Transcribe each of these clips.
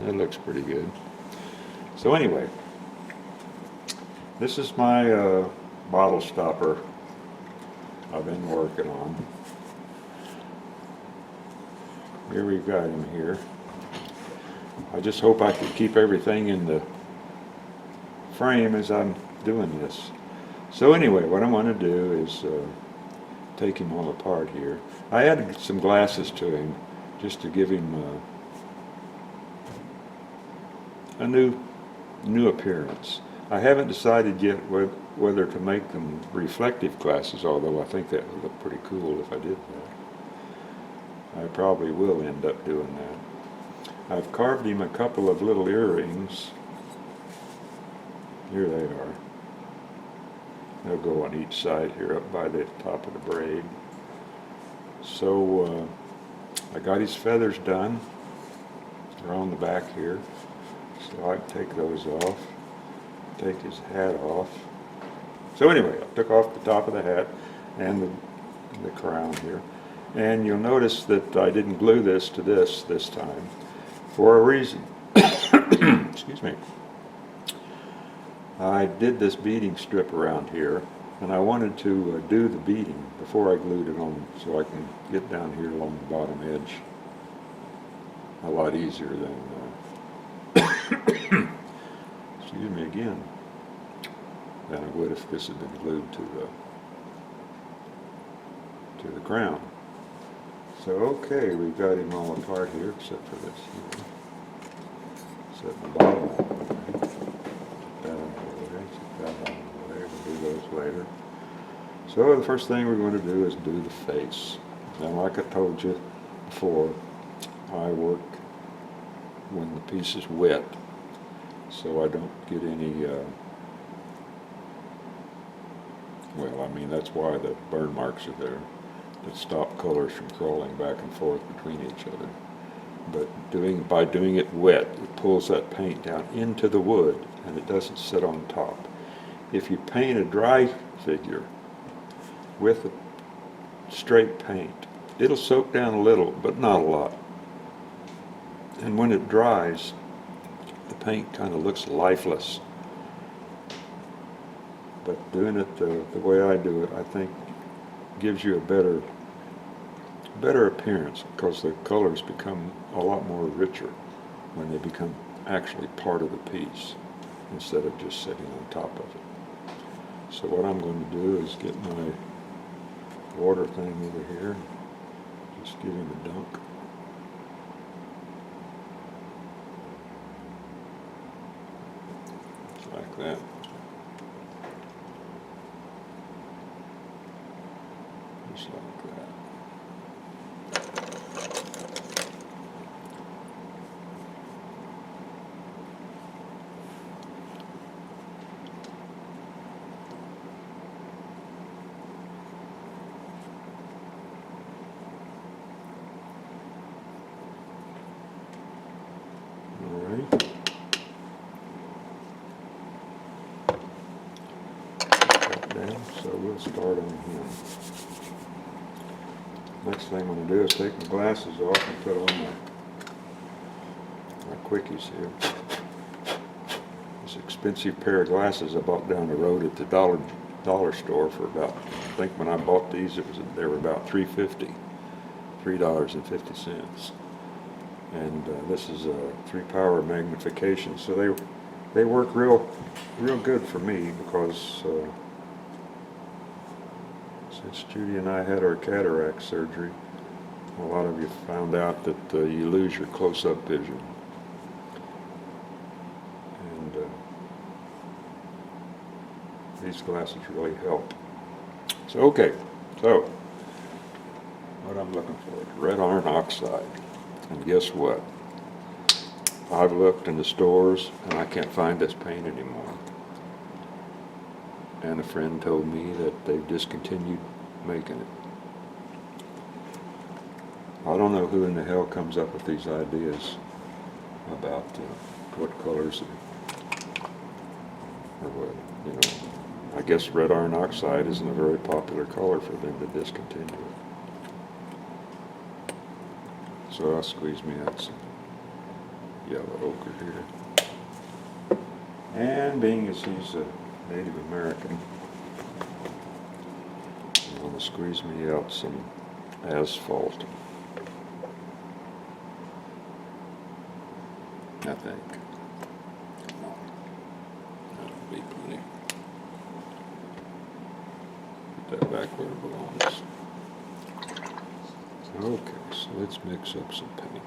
That looks pretty good. So anyway, this is my bottle stopper I've been working on. Here we've got him here. I just hope I can keep everything in the frame as I'm doing this. So anyway, what I'm going to do is take him all apart here. I added some glasses to him just to give him a new appearance. I haven't decided yet whether to make them reflective glasses, although I think that would look pretty cool if I did that. I probably will end up doing that. I've carved him a couple of little earrings. Here they are. They'll go on each side here up by the top of the braid. So I got his feathers done. They're on the back here. So I can take those off. Take his hat off. So anyway, I took off the top of the hat and the crown here. And you'll notice that I didn't glue this to this time for a reason. Excuse me. I did this beading strip around here, and I wanted to do the beading before I glued it on so I can get down here along the bottom edge a lot easier than excuse me again, than it would if this had been glued to the crown. So okay, we've got him all apart here except for this here. Set the bottom out of the way. Set that out of the way. Set that out of the way. We'll do those later. So the first thing we're going to do is do the face. Now, like I told you before, I work when the piece is wet, so I don't get any, well, I mean, that's why the burn marks are there, that stop colors from crawling back and forth between each other. But by doing it wet, it pulls that paint down into the wood, and it doesn't sit on top. If you paint a dry figure with a straight paint, it'll soak down a little, but not a lot. And when it dries, the paint kind of looks lifeless. But doing it the way I do it, I think gives you a better appearance, because the colors become a lot more richer when they become actually part of the piece instead of just sitting on top of it. So what I'm going to do is get my water thing over here, just give him a dunk. Just like that. Just like that. So we'll start on him. Next thing I'm going to do is take my glasses off and put on my quickies here. This expensive pair of glasses I bought down the road at the dollar store for about, I think when I bought these they were about $3.50. And this is a 3-power magnification, so they work real good for me, because since Judy and I had our cataract surgery, a lot of you found out that you lose your close-up vision. And these glasses really help. So okay, so what I'm looking for is red iron oxide. And guess what? I've looked in the stores and I can't find this paint anymore. And a friend told me that they've discontinued making it. I don't know who in the hell comes up with these ideas about what colors or what, you know. I guess red iron oxide isn't a very popular color for them to discontinue it. So I'll squeeze me out some yellow ochre here. And being as he's a Native American, I'm going to squeeze me out some asphalt, I think. Come on. That'll be plenty. Put that back where it belongs. Okay, so let's mix up some paint.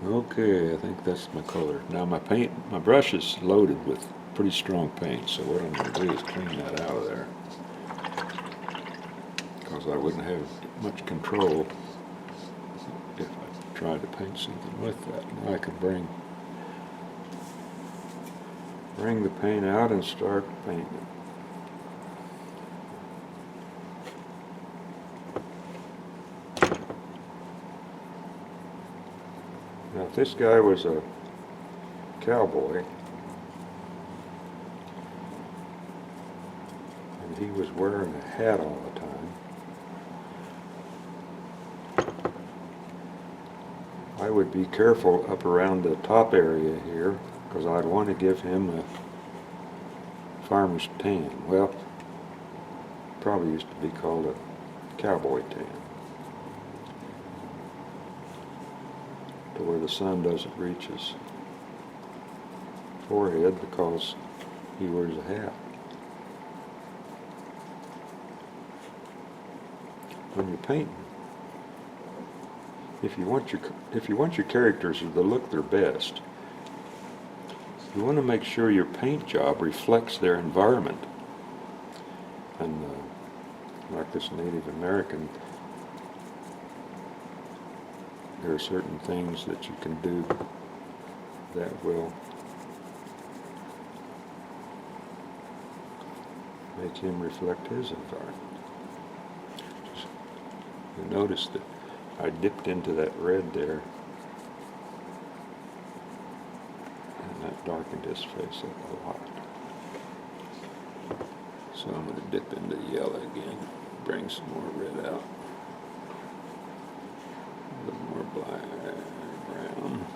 Okay, I think that's my color. Now my brush is loaded with pretty strong paint, so what I'm going to do is clean that out of there, because I wouldn't have much control if I tried to paint something with that. Now I can bring the paint out and start painting it. Now, if this guy was a cowboy, and he was wearing a hat all the time, I would be careful up around the top area here, because I'd want to give him a farmer's tan. Well, probably used to be called a cowboy tan, to where the sun doesn't reach his forehead because he wears a hat. When you're painting, if you want your characters to look their best, you want to make sure your paint job reflects their environment. And like this Native American, there are certain things that you can do that will make him reflect his environment. You notice that I dipped into that red there, and that darkened his face up a lot. So I'm going to dip into the yellow again, bring some more red out. A little more black, brown.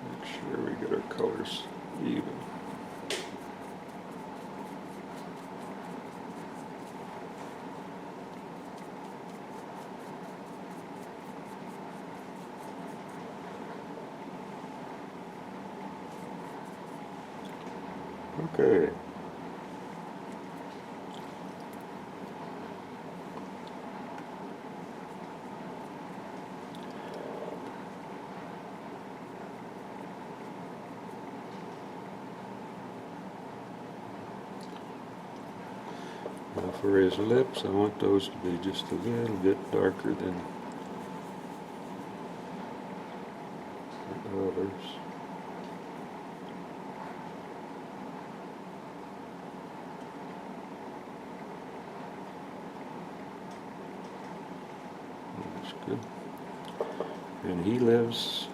Make sure we get our colors even. Okay. Now for his lips, I want those to be just a little bit darker than the others. That's good. And he lives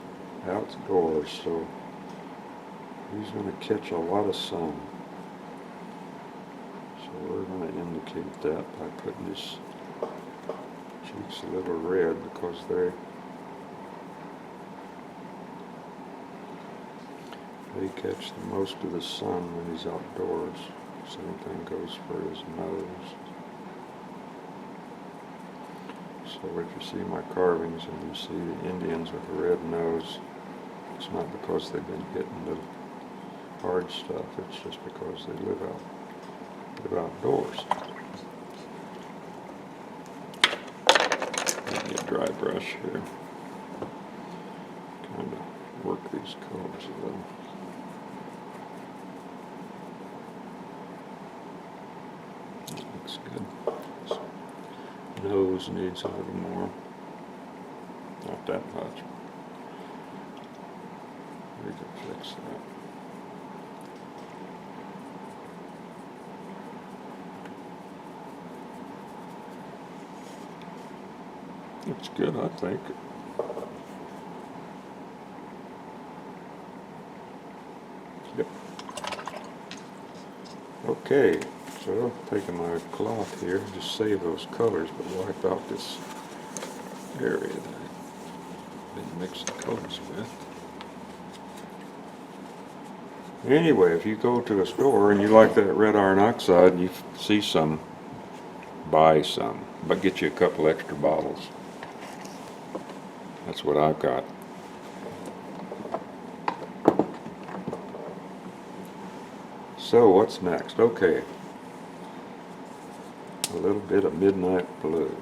outdoors, so He's going to catch a lot of sun. So we're going to indicate that by putting his cheeks a little red because they catch the most of the sun when he's outdoors. Same thing goes for his nose. So if you see my carvings and you see the Indians with a red nose, it's not because they've been hitting the hard stuff, it's just because they live outdoors. Give me a dry brush here. Kind of work these colors a little. That looks good. Nose needs a little more. Not that much. We can fix that. Looks good, I think. Yep. Okay, so taking my cloth here, just save those colors, but wipe out this area that I didn't mix the colors with. Anyway, if you go to a store and you like that red iron oxide and you see some, buy some, but get you a couple extra bottles. That's what I've got. So what's next? Okay, a little bit of midnight blue.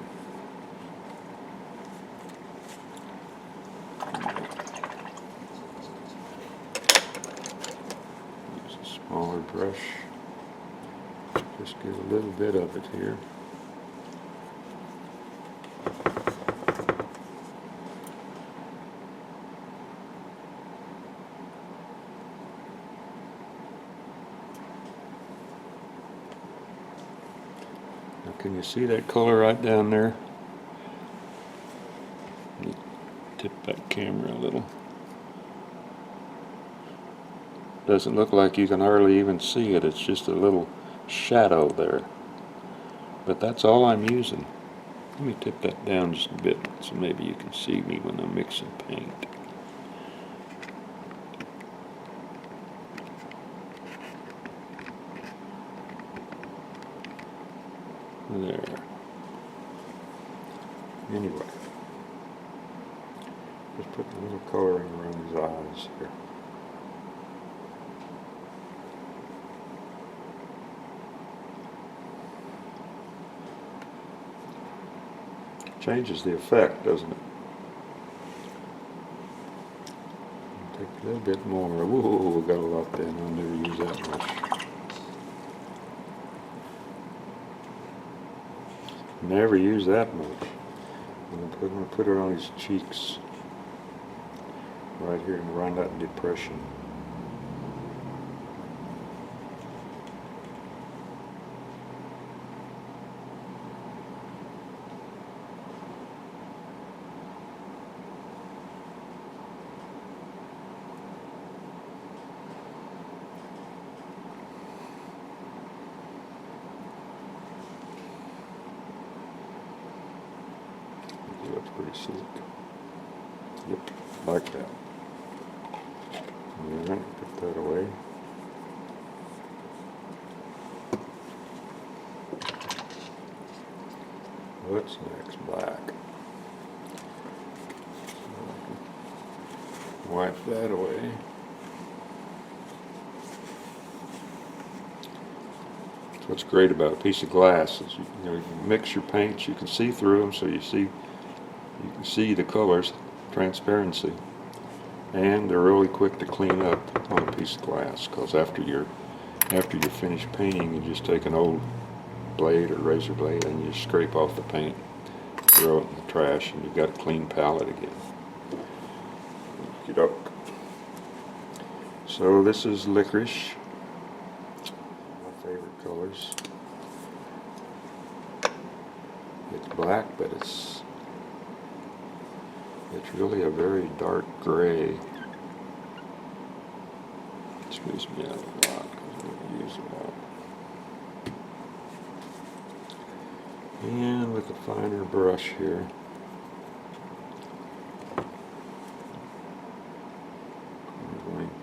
Use a smaller brush. Just get a little bit of it here. Now, can you see that color right down there? Let me tip that camera a little. Doesn't look like you can hardly even see it. It's just a little shadow there. But that's all I'm using. Let me tip that down just a bit so maybe you can see me when I'm mixing paint. There. Anyway, just put a little coloring around his eyes here. Changes the effect, doesn't it? Take a little bit more. Whoa, we got a lot there. I'll never use that much. Never use that much. I'm going to put it on his cheeks, right here, and around that depression. It looks pretty slick. Yep, like that. Alright, put that away. What's next? Black. Wipe that away. What's great about a piece of glass is you mix your paints, you can see through them, so you can see the colors, transparency, and they're really quick to clean up on a piece of glass. Because after you're finished painting, you just take an old blade or razor blade and you scrape off the paint, throw it in the trash, and you've got a clean palette again. Okey-doke. So this is licorice. Favorite colors. It's black, but it's really a very dark gray. It's squeeze me out a lot because I'm going to use a lot. And with a finer brush here, I'm going to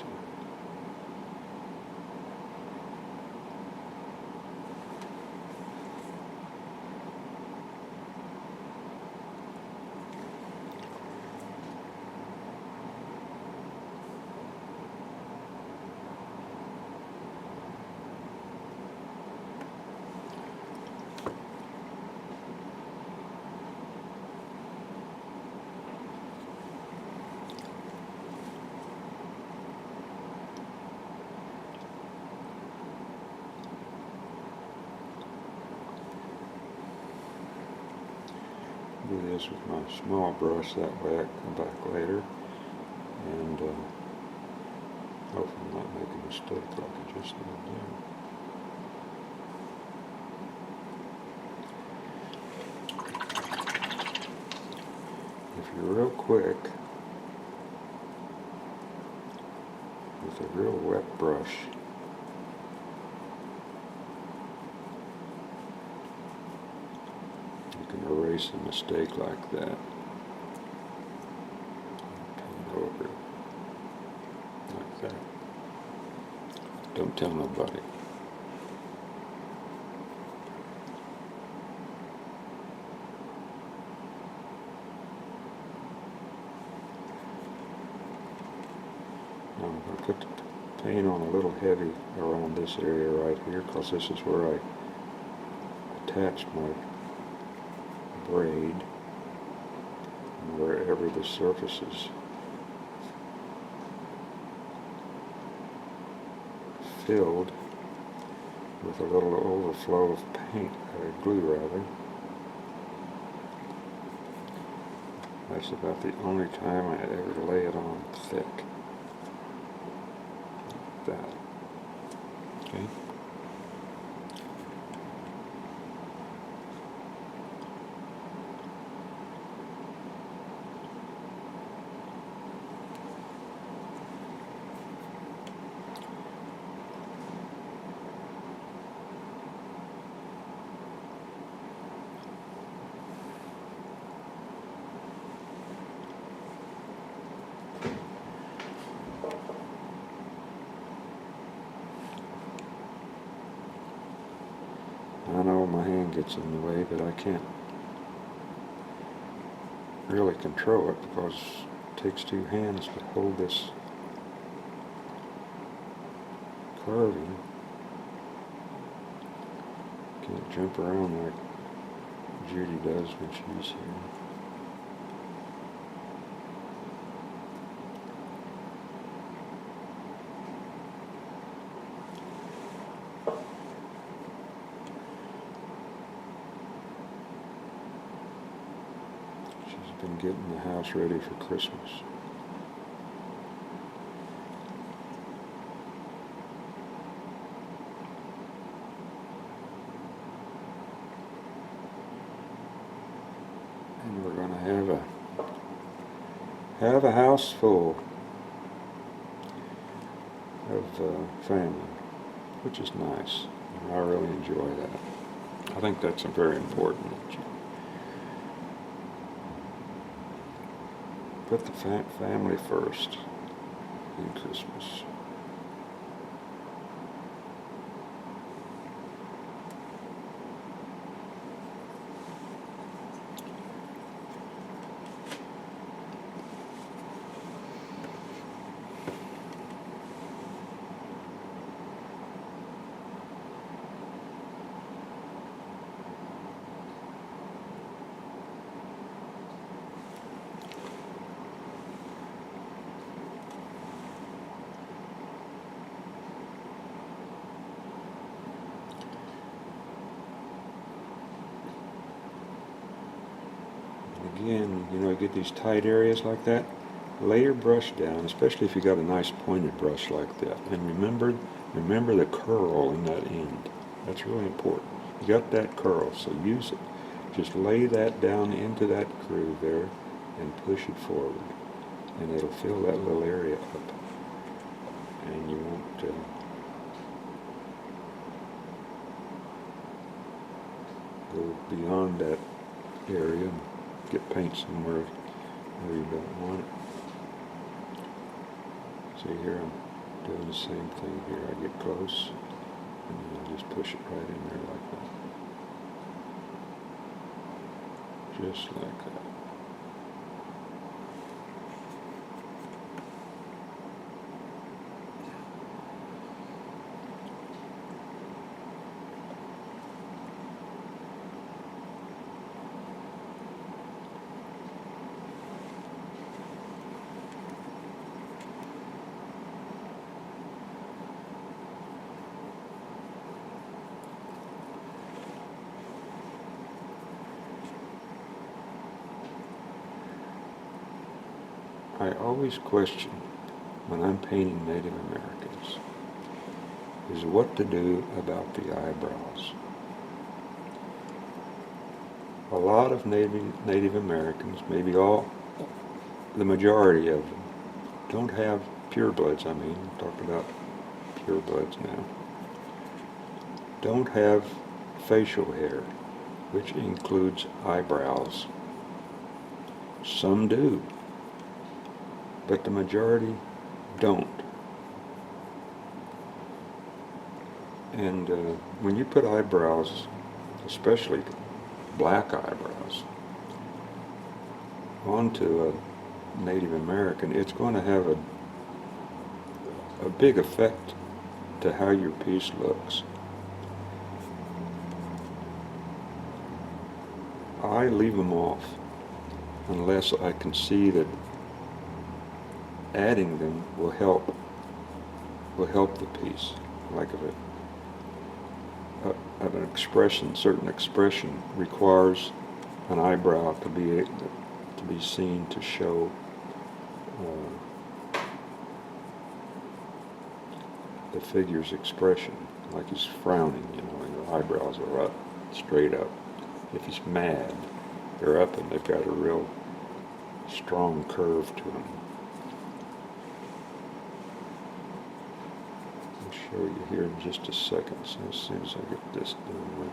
do this with my small brush, that way I can come back later and hopefully I'm not making a mistake like I just did there. If you're real quick with a real wet brush, you can erase a mistake like that. Paint over it like that. Don't tell nobody. Now I'm going to put the paint on a little heavy around this area right here, because this is where I attach my braid, and wherever the surface is filled with a little overflow of paint, glue rather. That's about the only time I ever lay it on thick. Like that. Okay. I know my hand gets in the way, but I can't really control it because it takes two hands to hold this carving. Can't jump around like Judy does when she's here. Been getting the house ready for Christmas. And we're going to have a house full of family, which is nice. And I really enjoy that. I think that's very important. That you put the family first in Christmas. Again, you get these tight areas like that, lay your brush down, especially if you got a nice pointed brush like that. And remember the curl in that end. That's really important. You got that curl, so use it. Just lay that down into that groove there and push it forward. And it'll fill that little area up. and you want to go beyond that area and get paint somewhere where you don't want it. See here, I'm doing the same thing here. I get close and then I just push it right in there like that. Just like that. I always question when I'm painting Native Americans is what to do about the eyebrows. A lot of Native Americans, maybe all, the majority of them, don't have purebloods. I mean, I'm talking about purebloods now. Don't have facial hair, which includes eyebrows. Some do, but the majority don't. And when you put eyebrows, especially black eyebrows, onto a Native American, it's going to have a big effect to how your piece looks. I leave them off unless I can see that adding them will help the piece. Like if an expression, certain expression requires an eyebrow to be seen to show the figure's expression, like he's frowning, you know, and the eyebrows are up, straight up. If he's mad, they're up and they've got a real strong curve to them. I'll show you here in just a second, so as soon as I get this done with.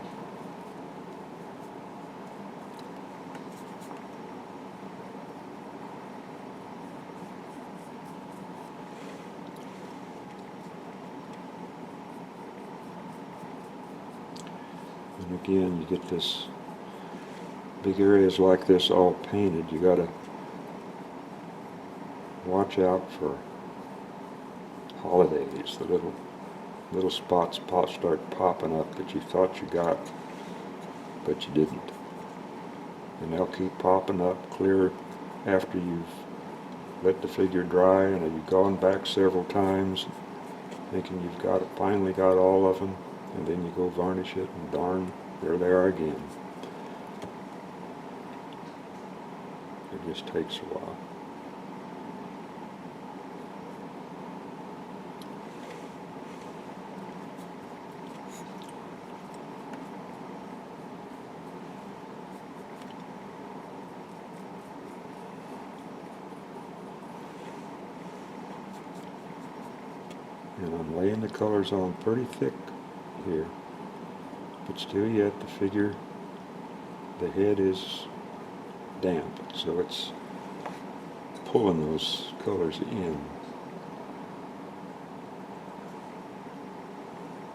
And again, you get this big areas like this all painted. You got to watch out for holidays. The little spots start popping up that you thought you got, but you didn't. And they'll keep popping up clear after you've let the figure dry and you've gone back several times thinking you've finally got all of them, and then you go varnish it and darn, there they are again. It just takes a while. And I'm laying the colors on pretty thick here, but still yet the figure, the head is damp, so it's pulling those colors in.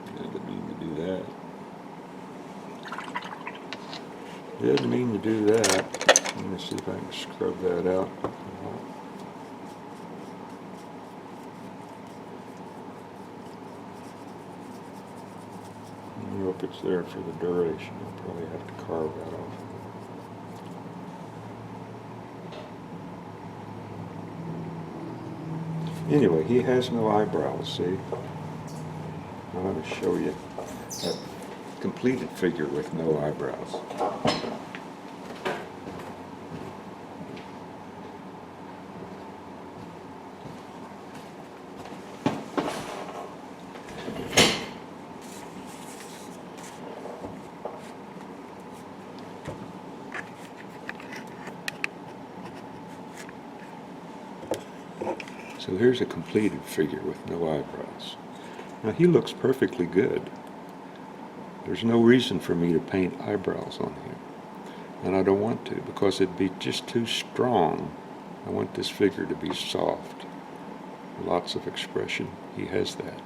I didn't mean to do that. Didn't mean to do that. Let me see if I can scrub that out. I hope it's there for the duration. I'll probably have to carve that off. Anyway, he has no eyebrows, see? I'm going to show you a completed figure with no eyebrows. So here's a completed figure with no eyebrows. Now he looks perfectly good. There's no reason for me to paint eyebrows on him. And I don't want to, because it'd be just too strong. I want this figure to be soft. Lots of expression. He has that.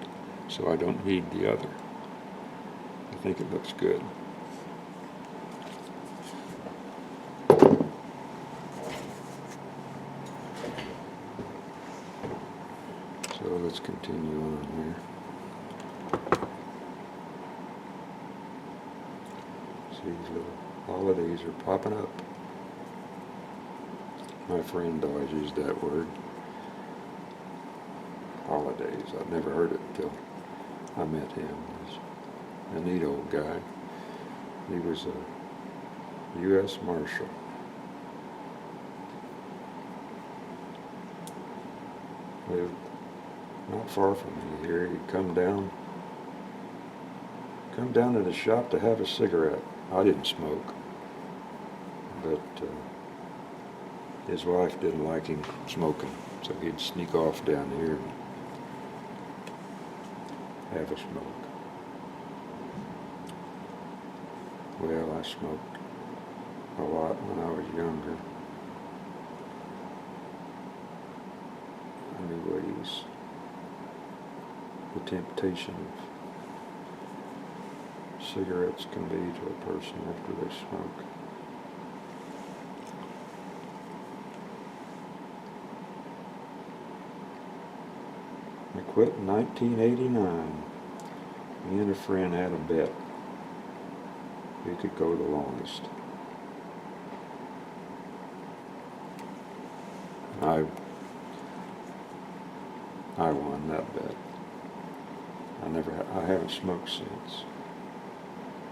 So I don't need the other. I think it looks good. So let's continue on here. See, these little holidays are popping up. My friend always used that word. Holidays. I'd never heard it until I met him. He's a neat old guy. He was a U.S. Marshal. Lived not far from me here. He'd come down to the shop to have a cigarette. I didn't smoke, but his wife didn't like him smoking, so he'd sneak off down here and have a smoke. Well, I smoked a lot when I was younger. I knew what the temptation of cigarettes can be to a person after they smoke. I quit in 1989. Me and a friend had a bet. We could go the longest. I won that bet. I haven't smoked since.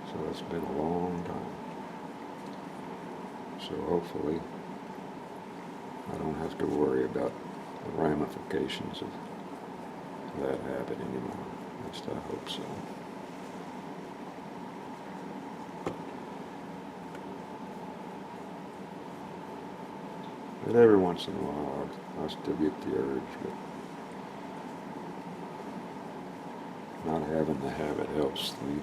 So it's been a long time. So hopefully I don't have to worry about the ramifications of that habit anymore. At least I hope so. But every once in a while I still get the urge, but not having the habit helps me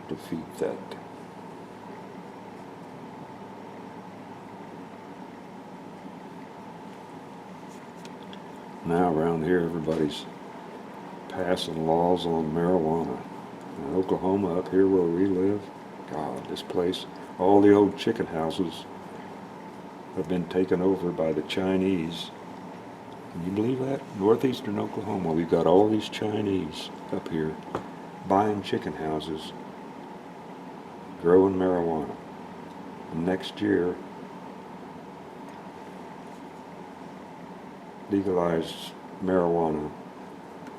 defeat that. Now around here everybody's passing laws on marijuana. In Oklahoma, up here where we live, God, this place, all the old chicken houses have been taken over by the Chinese. Can you believe that? Northeastern Oklahoma, we've got all these Chinese up here buying chicken houses, growing marijuana. And next year, legalized marijuana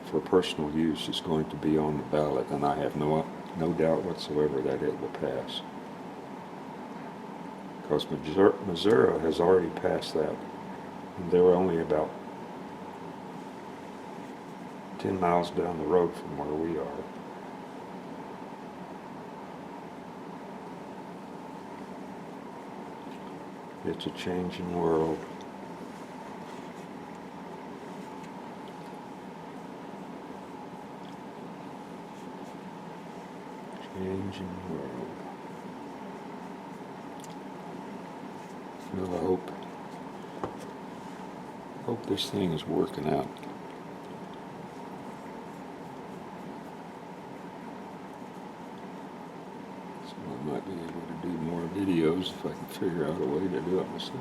for personal use is going to be on the ballot, and I have no doubt whatsoever that it will pass. Because Missouri has already passed that, and they're only about 10 miles down the road from where we are. It's a changing world. Changing world. Well, I hope this thing is working out. So I might be able to do more videos if I can figure out a way to do it myself.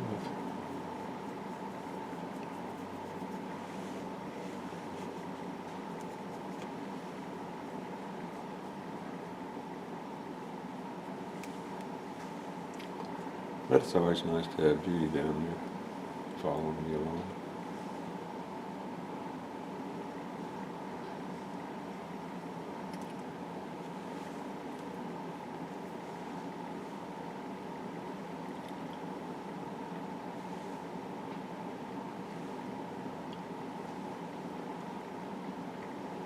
But it's always nice to have Judy down there following me along.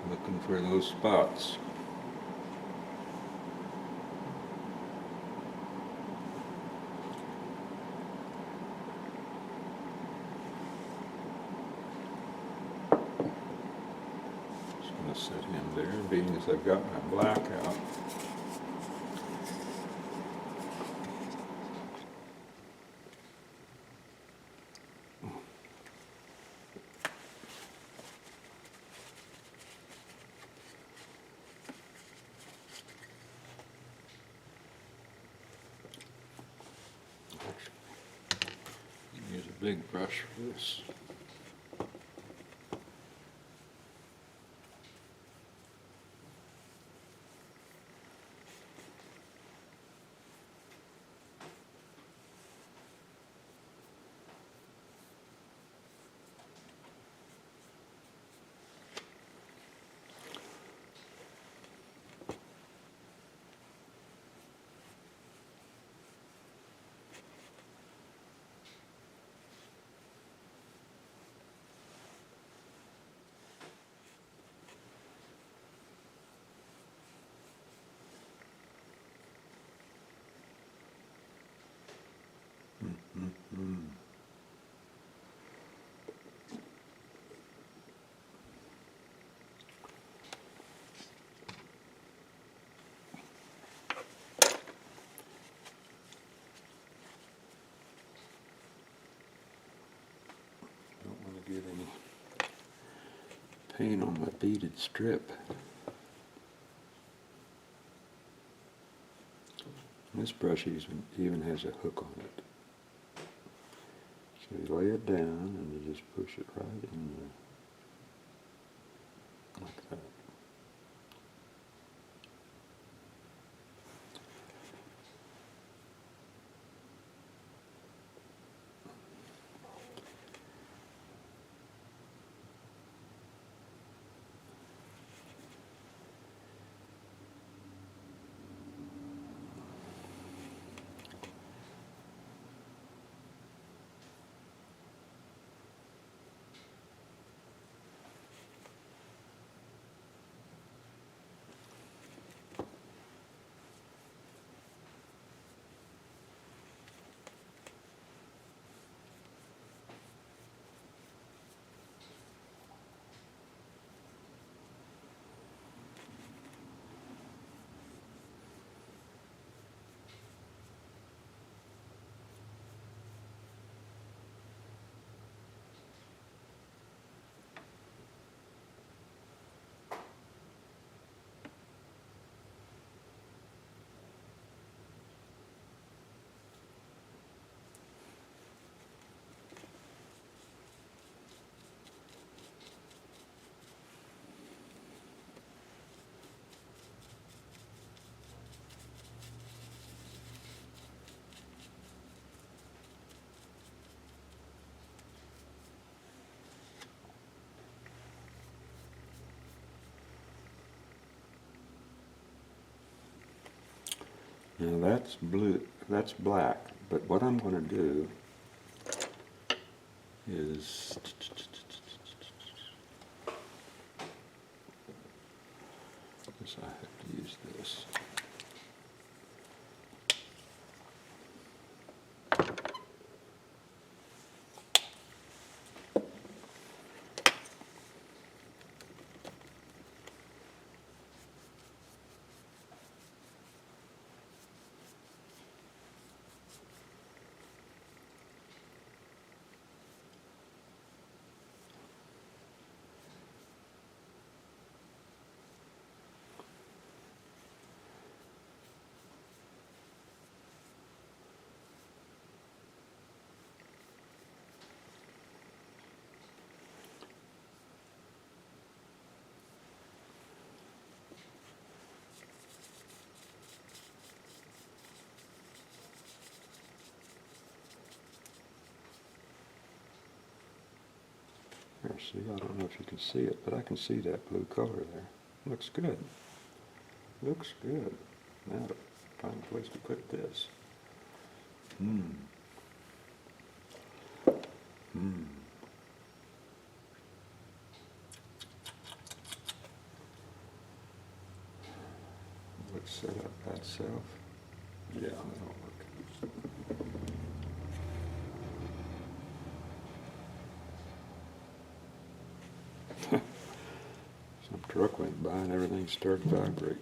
Looking for those spots. going to set him there, being as I've got my black out. Use a big brush for this. Don't want to get any paint on my beaded strip. This brush even has a hook on it. So you lay it down and you just push it right in there, like that. Now that's blue, that's black, but what I'm going to do is I have to use this. There, see, I don't know if you can see it, but I can see that blue color there. Looks good. Looks good. Now to find a place to put this. Let's set up that self. Yeah, that'll work. Some truck went by and everything started vibrating.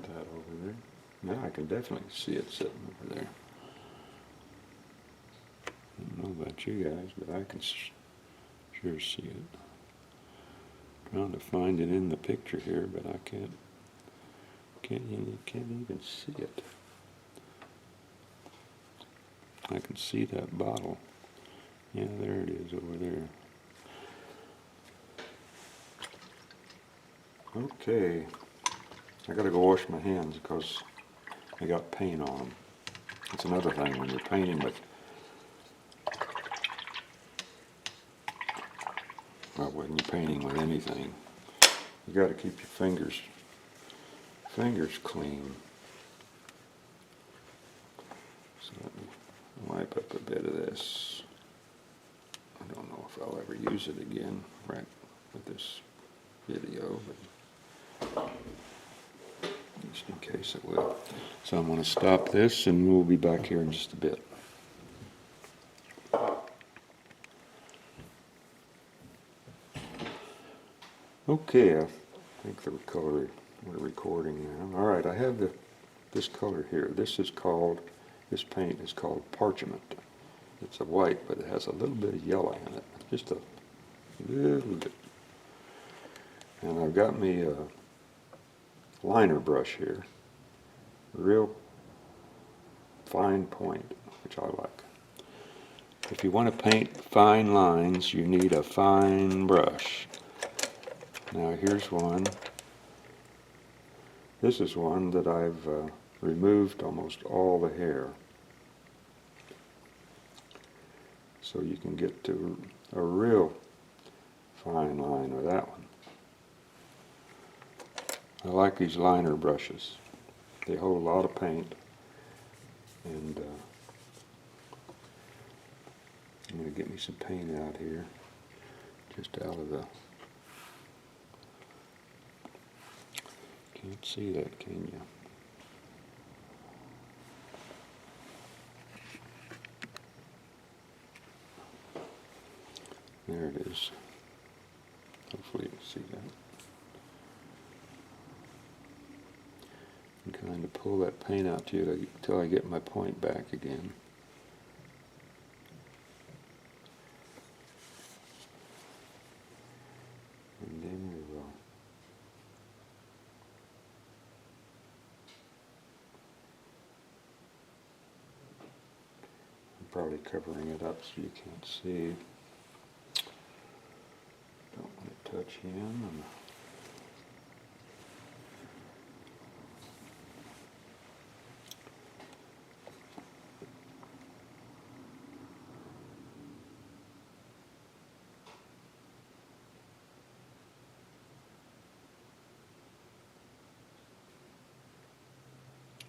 That over there. Now I can definitely see it sitting over there. I don't know about you guys, but I can sure see it. Trying to find it in the picture here, but I can't even see it. I can see that bottle. Yeah, there it is over there. Okay, I gotta go wash my hands because I got paint on them. It's another thing when you're painting with, well, when you're painting with anything, you gotta keep your fingers clean. So let me wipe up a bit of this. I don't know if I'll ever use it again right with this video, but just in case it will. So I'm going to stop this and we'll be back here in just a bit. Okay, I think the color we're recording now. All right, I have this color here. This paint is called parchment. It's a white, but it has a little bit of yellow in it, just a little bit. And I've got me a liner brush here, real fine point, which I like. If you want to paint fine lines, you need a fine brush. Now here's one. This is one that I've removed almost all the hair, so you can get to a real fine line with that one. I like these liner brushes. They hold a lot of paint, and I'm going to get me some paint out here, just out of the, can't see that, can you? There it is. Hopefully you can see that. And kind of pull that paint out to you until I get my point back again. And then we will I'm probably covering it up so you can't see. Don't want to touch him.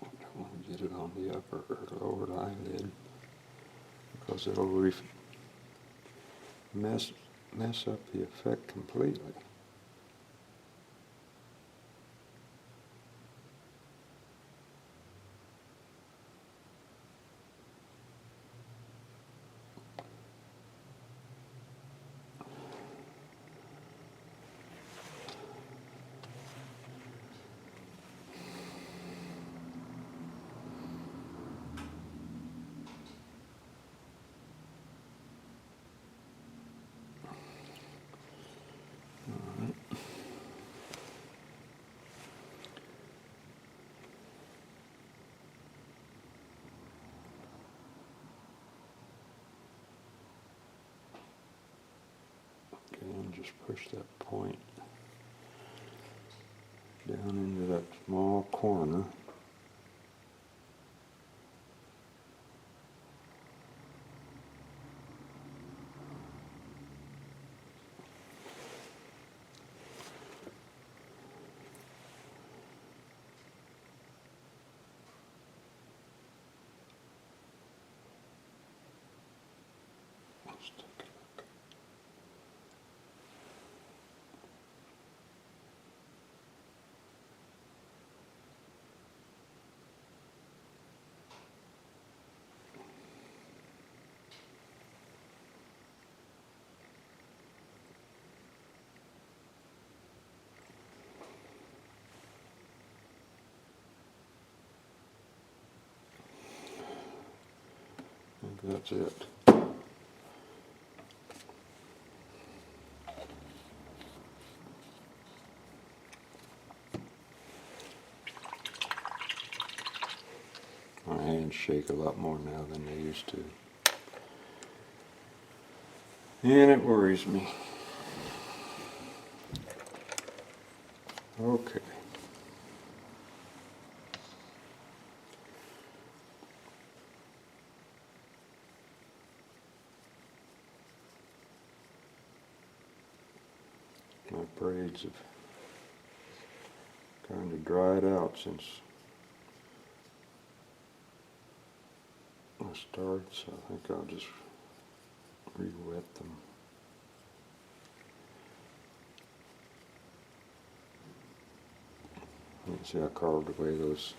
I want to get it on the upper or lower eyelid because it'll mess up the effect completely. just push that point down into that small corner. Let's take a look. I think that's it. My hands shake a lot more now than they used to. And it worries me. Okay. My braids have kind of dried out since I started, so I think I'll just re-wet them. You can see I carved away those.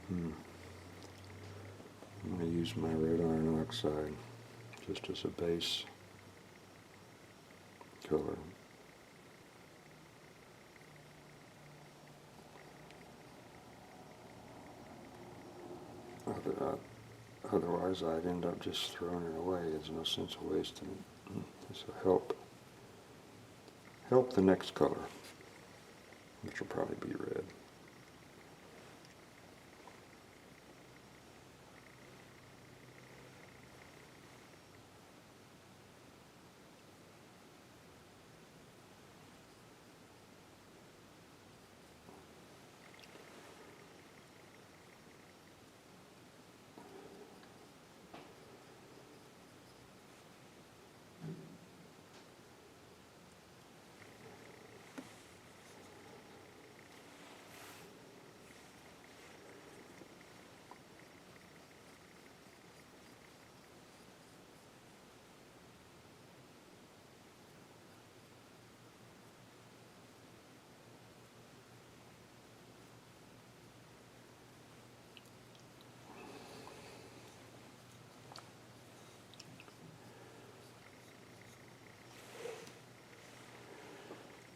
I'm going to use my red iron oxide just as a base color. Otherwise I'd end up just throwing it away. There's no sense of wasting it. This will help the next color, which will probably be red.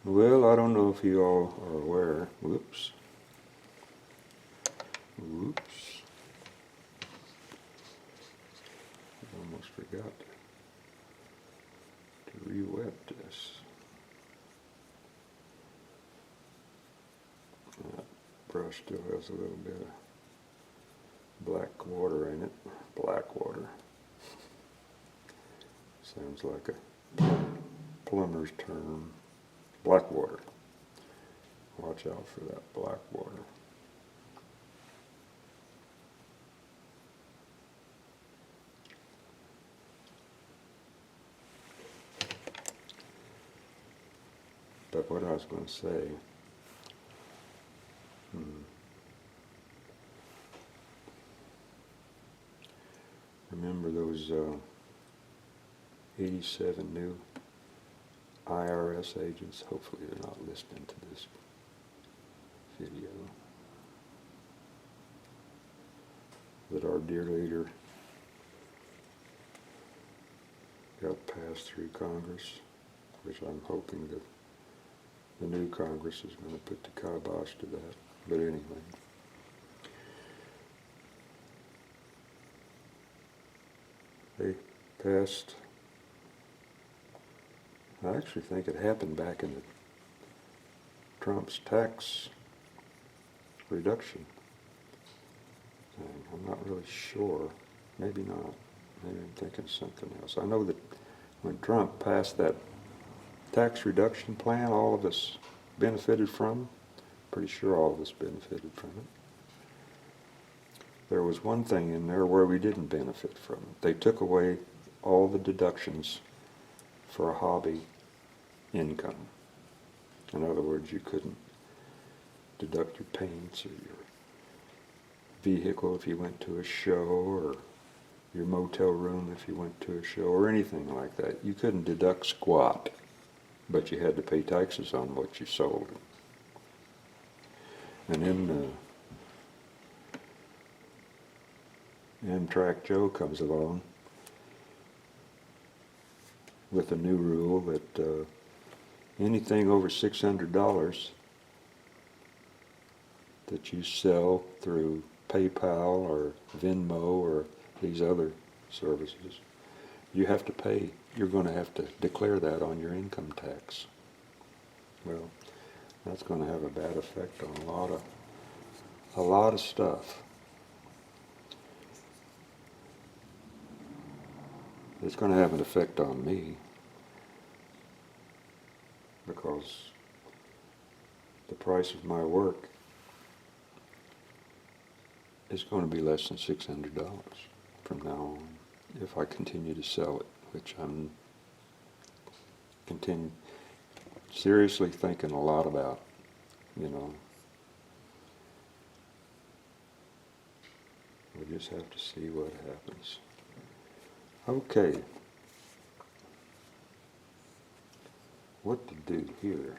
Well, I don't know if you all are aware. Whoops. I almost forgot to re-wet this. That brush still has a little bit of black water in it. Black water. Sounds like a plumber's term. Black water. Watch out for that black water. But what I was going to say, remember those 87 new IRS agents? Hopefully they're not listening to this video. That our dear leader got passed through Congress, which I'm hoping that the new Congress is going to put the kibosh to that. But anyway. They passed, I actually think it happened back in the Trump's tax reduction thing. I'm not really sure. Maybe not. maybe I'm thinking of something else. I know that when Trump passed that tax reduction plan, all of us benefited from. Pretty sure all of us benefited from it. There was one thing in there where we didn't benefit from it. They took away all the deductions for a hobby income. In other words, you couldn't deduct your paints or your vehicle if you went to a show, or your motel room if you went to a show, or anything like that. You couldn't deduct squat, but you had to pay taxes on what you sold. And then Amtrak Joe comes along with a new rule that anything over $600 that you sell through PayPal or Venmo or these other services, you have to pay. You're going to have to declare that on your income tax. Well, that's going to have a bad effect on a lot of stuff. It's going to have an effect on me because the price of my work is going to be less than $600 from now on if I continue to sell it, which I'm seriously thinking a lot about, you know. We'll just have to see what happens. Okay. What to do here?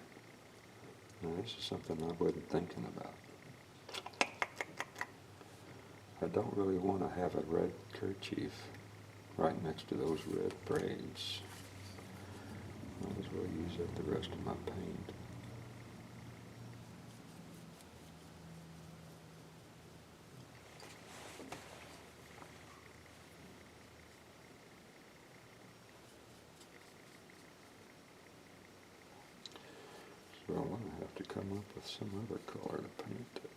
Now, this is something I wasn't thinking about. I don't really want to have a red kerchief right next to those red braids. Might as well use up the rest of my paint. So I'm going to have to come up with some other color to paint it.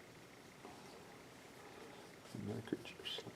A neckerchief or something.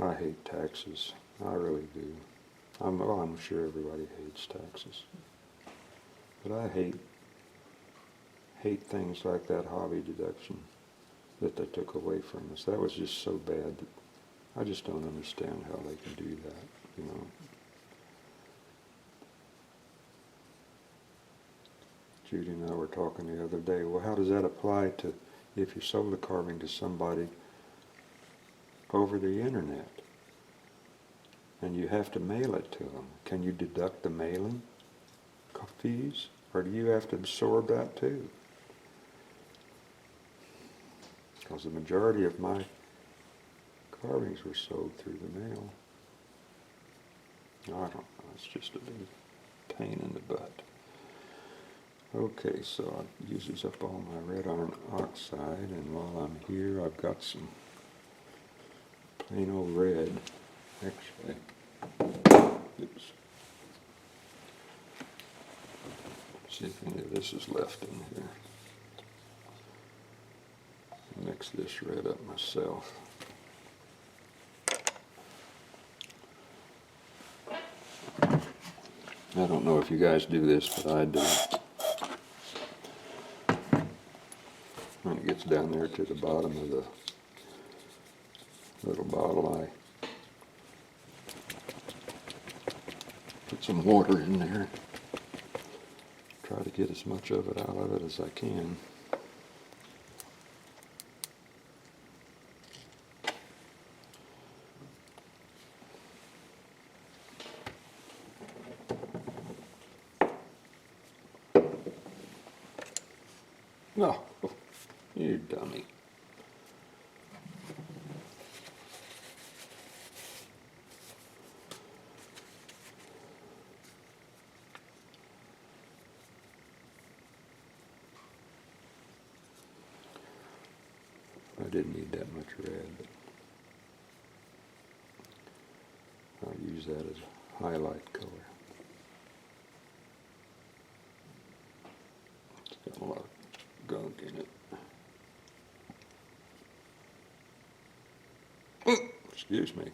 I hate taxes. I really do. I'm sure everybody hates taxes. But I hate things like that hobby deduction that they took away from us. That was just so bad that I just don't understand how they can do that, you know. Judy and I were talking the other day, well, how does that apply to if you sold a carving to somebody over the internet and you have to mail it to them? Can you deduct the mailing fees, or do you have to absorb that too? Because the majority of my carvings were sold through the mail. I don't know, it's just a big pain in the butt. Okay, so it uses up all my red iron oxide, and while I'm here I've got some plain old red, actually. Oops. See if any of this is left in here. Mix this red up myself. I don't know if you guys do this, but I do. When it gets down there to the bottom of the little bottle, I put some water in there. Try to get as much of it out of it as I can. No, you dummy. didn't need that much red, but I'll use that as a highlight color. It's got a lot of gunk in it. Excuse me.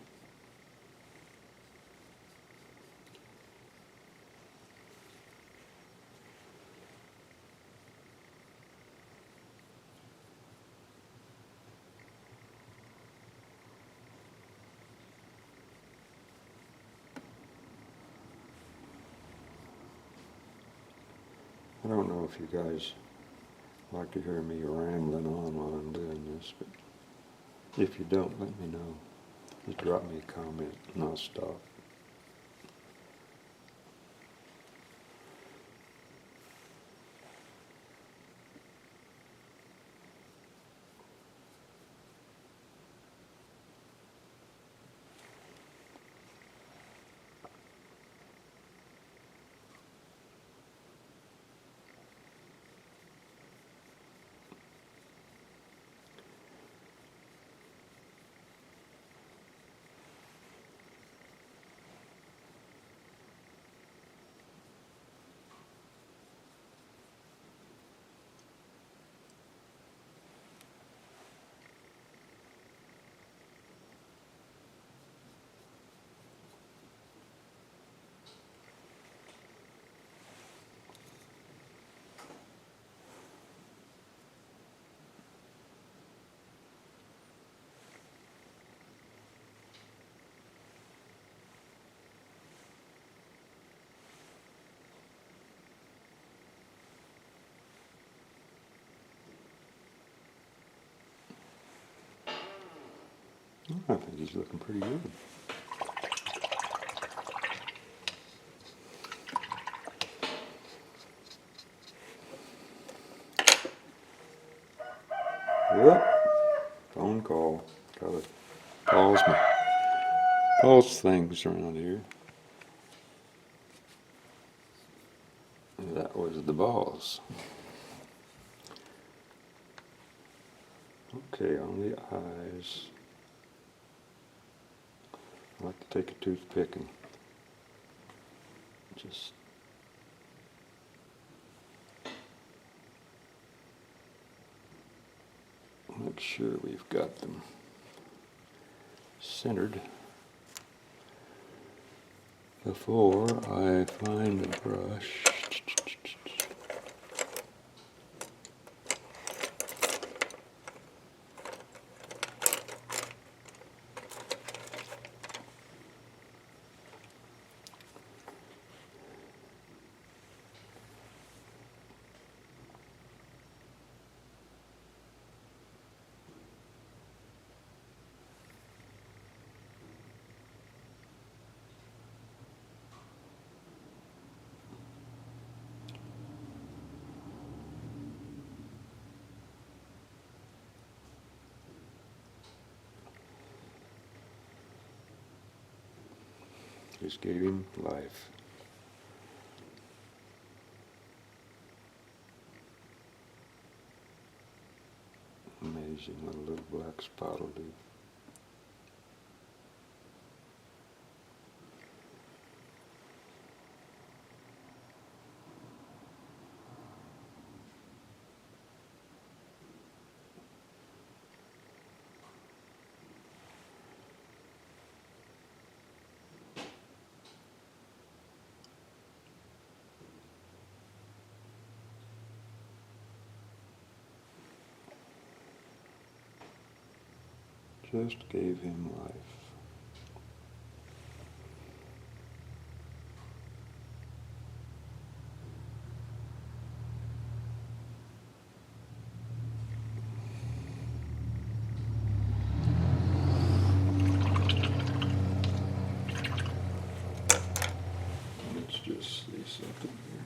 I don't know if you guys like to hear me rambling on while I'm doing this, but if you don't, let me know. Just drop me a comment and I'll stop. I think he's looking pretty good. Whoop. Phone call. Gotta pause things around here. That was the boss. Okay, on the eyes. I like to take a toothpick and just make sure we've got them centered before I find the brush. Just gave him life. Amazing what a little black spot will do. Just gave him life. Let's just see something here.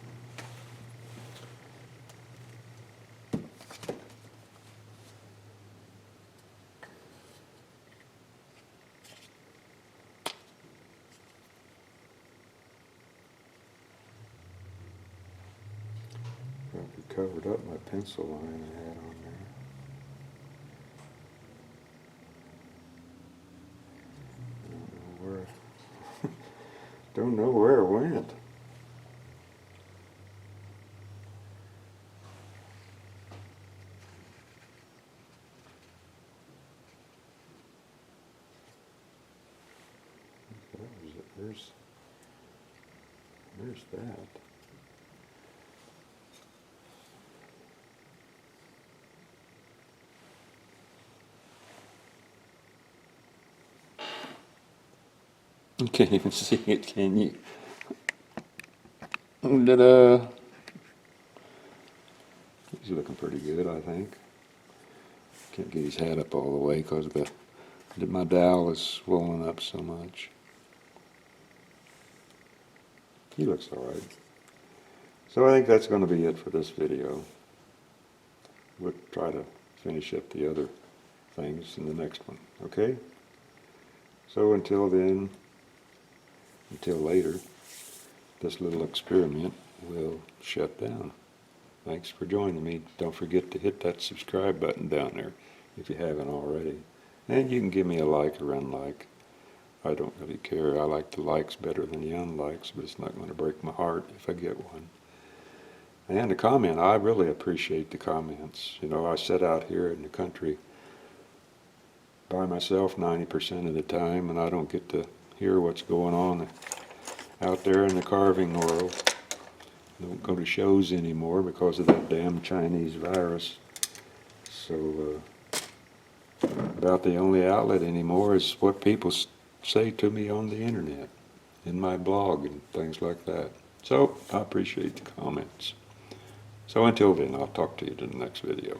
Probably covered up my pencil line I had on there. don't know where it went. There's that. You can't even see it, can you? Ta-da! He's looking pretty good, I think. Can't get his hat up all the way because my dowel is swollen up so much. He looks all right. So I think that's going to be it for this video. We'll try to finish up the other things in the next one, okay? So until then, until later, this little experiment will shut down. Thanks for joining me. Don't forget to hit that subscribe button down there if you haven't already. And you can give me a like or unlike. I don't really care. I like the likes better than the unlikes, but it's not going to break my heart if I get one. And a comment. I really appreciate the comments. You know, I sit out here in the country by myself 90% of the time, and I don't get to hear what's going on out there in the carving world. I don't go to shows anymore because of that damn Chinese virus. So about the only outlet anymore is what people say to me on the internet, in my blog and things like that. So I appreciate the comments. So until then, I'll talk to you in the next video.